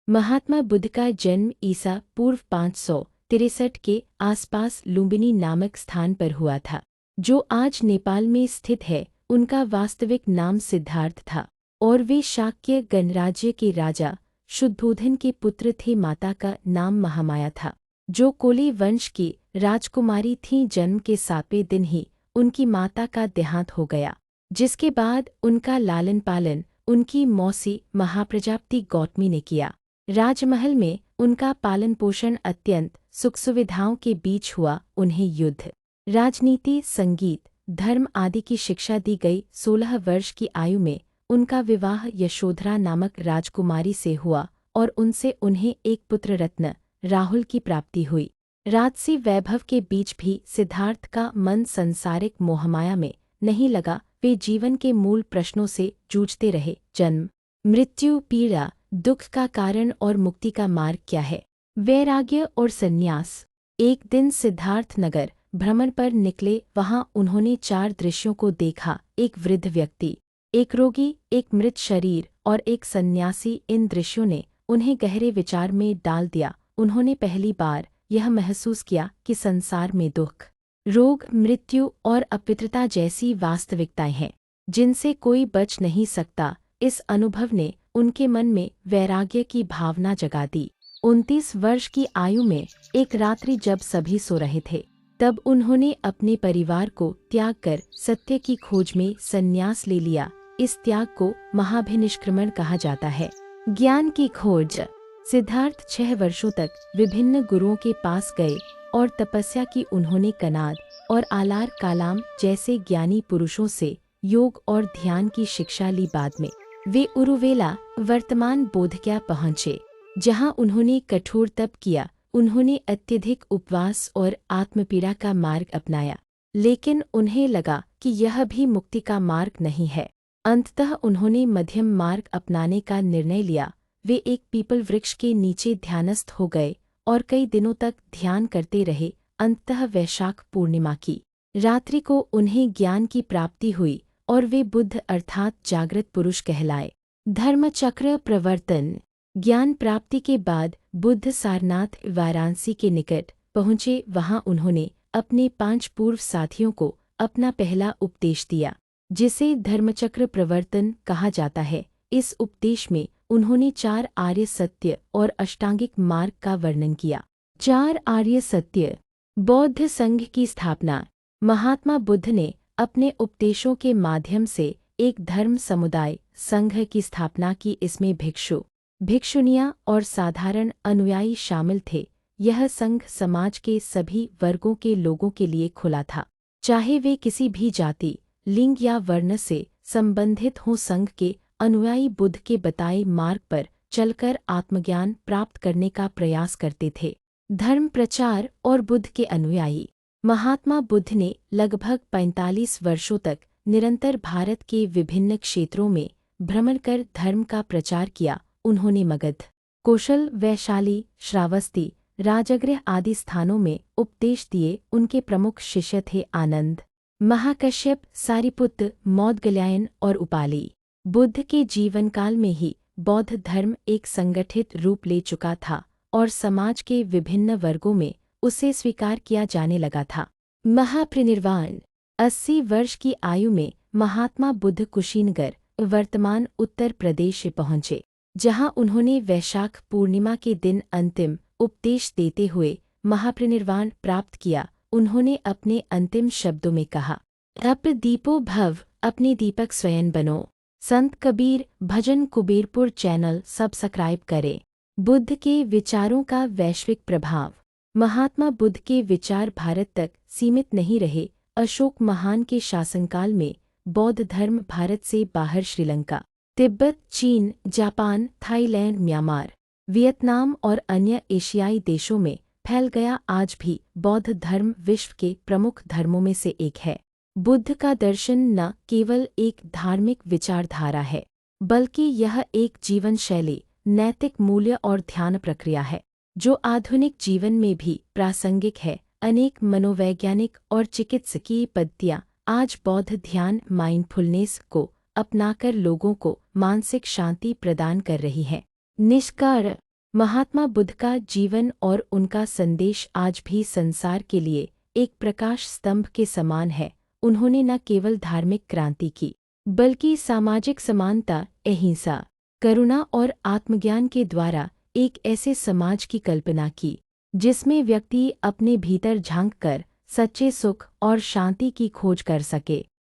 महात्मा बुद्ध का जन्म ईसा पूर्व 563 के आसपास लुम्बिनी नामक स्थान पर हुआ था, जो आज नेपाल में स्थित है। उनका वास्तविक नाम सिद्धार्थ था और वे शाक्य गणराज्य के राजा शुद्धोधन के पुत्र थे। माता का नाम महामाया था, जो कोली वंश की राजकुमारी थीं। जन्म के 7वें दिन ही उनकी माता का देहांत हो गया, जिसके बाद उनका लालन पालन उनकी मौसी महाप्रजापति गौतमी ने किया। राजमहल में उनका पालन पोषण अत्यंत सुख सुविधाओं के बीच हुआ। उन्हें युद्ध, राजनीति, संगीत, धर्म आदि की शिक्षा दी गई। 16 वर्ष की आयु में उनका विवाह यशोधरा नामक राजकुमारी से हुआ और उनसे उन्हें एक पुत्र रत्न राहुल की प्राप्ति हुई। राजसी वैभव के बीच भी सिद्धार्थ का मन संसारिक मोहमाया में नहीं लगा। वे जीवन के मूल प्रश्नों से जूझते रहे। जन्म, मृत्यु, पीड़ा, दुख का कारण और मुक्ति का मार्ग क्या है? वैराग्य और संन्यास। एक दिन सिद्धार्थ नगर भ्रमण पर निकले। वहां उन्होंने 4 दृश्यों को देखा, एक वृद्ध व्यक्ति, एक रोगी, एक मृत शरीर और एक सन्यासी। इन दृश्यों ने उन्हें गहरे विचार में डाल दिया। उन्होंने पहली बार यह महसूस किया कि संसार में दुख, रोग, मृत्यु और अपवित्रता जैसी वास्तविकताएं हैं, जिनसे कोई बच नहीं सकता। इस अनुभव ने उनके मन में वैराग्य की भावना जगा दी। 29 वर्ष की आयु में एक रात्रि जब सभी सो रहे थे, तब उन्होंने अपने परिवार को त्याग कर सत्य की खोज में संन्यास ले लिया। इस त्याग को महाभिनिष्क्रमण कहा जाता है। ज्ञान की खोज। सिद्धार्थ 6 वर्षों तक विभिन्न गुरुओं के पास गए और तपस्या की। उन्होंने कनाद और आलार कालाम जैसे ज्ञानी पुरुषों से योग और ध्यान की शिक्षा ली। बाद में वे उरुवेला, वर्तमान बोधगया पहुँचे, जहाँ उन्होंने कठोर तप किया। उन्होंने अत्यधिक उपवास और आत्मपीड़ा का मार्ग अपनाया, लेकिन उन्हें लगा कि यह भी मुक्ति का मार्ग नहीं है। अंततः उन्होंने मध्यम मार्ग अपनाने का निर्णय लिया। वे एक पीपल वृक्ष के नीचे ध्यानस्थ हो गए और कई दिनों तक ध्यान करते रहे। अंततः वैशाख पूर्णिमा की रात्रि को उन्हें ज्ञान की प्राप्ति हुई और वे बुद्ध अर्थात जागृत पुरुष कहलाए। धर्मचक्र प्रवर्तन। ज्ञान प्राप्ति के बाद बुद्ध सारनाथ वाराणसी के निकट पहुँचे। वहां उन्होंने अपने 5 पूर्व साथियों को अपना पहला उपदेश दिया, जिसे धर्मचक्र प्रवर्तन कहा जाता है। इस उपदेश में उन्होंने 4 आर्य सत्य और अष्टांगिक मार्ग का वर्णन किया। 4 आर्य सत्य। बौद्ध संघ की स्थापना। महात्मा बुद्ध ने अपने उपदेशों के माध्यम से एक धर्म समुदाय संघ की स्थापना की। इसमें भिक्षु, भिक्षुनियां और साधारण अनुयायी शामिल थे। यह संघ समाज के सभी वर्गों के लोगों के लिए खुला था, चाहे वे किसी भी जाति, लिंग या वर्ण से संबंधित हों। संघ के अनुयायी बुद्ध के बताए मार्ग पर चलकर आत्मज्ञान प्राप्त करने का प्रयास करते थे। धर्म प्रचार और बुद्ध के अनुयायी। महात्मा बुद्ध ने लगभग 45 वर्षों तक निरंतर भारत के विभिन्न क्षेत्रों में भ्रमण कर धर्म का प्रचार किया। उन्होंने मगध, कौशल, वैशाली, श्रावस्ती, राजगृह आदि स्थानों में उपदेश दिए। उनके प्रमुख शिष्य थे आनंद, महाकश्यप, सारिपुत्र, मौदगल्यायन और उपाली। बुद्ध के जीवनकाल में ही बौद्ध धर्म एक संगठित रूप ले चुका था और समाज के विभिन्न वर्गों में उसे स्वीकार किया जाने लगा था। महापरिनिर्वाण। 80 वर्ष की आयु में महात्मा बुद्ध कुशीनगर, वर्तमान उत्तर प्रदेश पहुँचे, जहाँ उन्होंने वैशाख पूर्णिमा के दिन अंतिम उपदेश देते हुए महापरिनिर्वाण प्राप्त किया। उन्होंने अपने अंतिम शब्दों में कहा, अब दीपो भव, अपने दीपक स्वयं बनो। संत कबीर भजन कुबेरपुर चैनल सब्सक्राइब करें। बुद्ध के विचारों का वैश्विक प्रभाव। महात्मा बुद्ध के विचार भारत तक सीमित नहीं रहे। अशोक महान के शासनकाल में बौद्ध धर्म भारत से बाहर श्रीलंका, तिब्बत, चीन, जापान, थाईलैंड, म्यांमार, वियतनाम और अन्य एशियाई देशों में फैल गया। आज भी बौद्ध धर्म विश्व के प्रमुख धर्मों में से एक है। बुद्ध का दर्शन न केवल एक धार्मिक विचारधारा है, बल्कि यह एक जीवन शैली, नैतिक मूल्य और ध्यान प्रक्रिया है, जो आधुनिक जीवन में भी प्रासंगिक है। अनेक मनोवैज्ञानिक और चिकित्सकीय पद्धतियाँ आज बौद्ध ध्यान, माइंडफुलनेस को अपनाकर लोगों को मानसिक शांति प्रदान कर रही हैं। निष्कर्ष। महात्मा बुद्ध का जीवन और उनका संदेश आज भी संसार के लिए एक प्रकाश स्तंभ के समान है। उन्होंने न केवल धार्मिक क्रांति की, बल्कि सामाजिक समानता, अहिंसा, करुणा और आत्मज्ञान के द्वारा एक ऐसे समाज की कल्पना की जिसमें व्यक्ति अपने भीतर झांककर सच्चे सुख और शांति की खोज कर सके।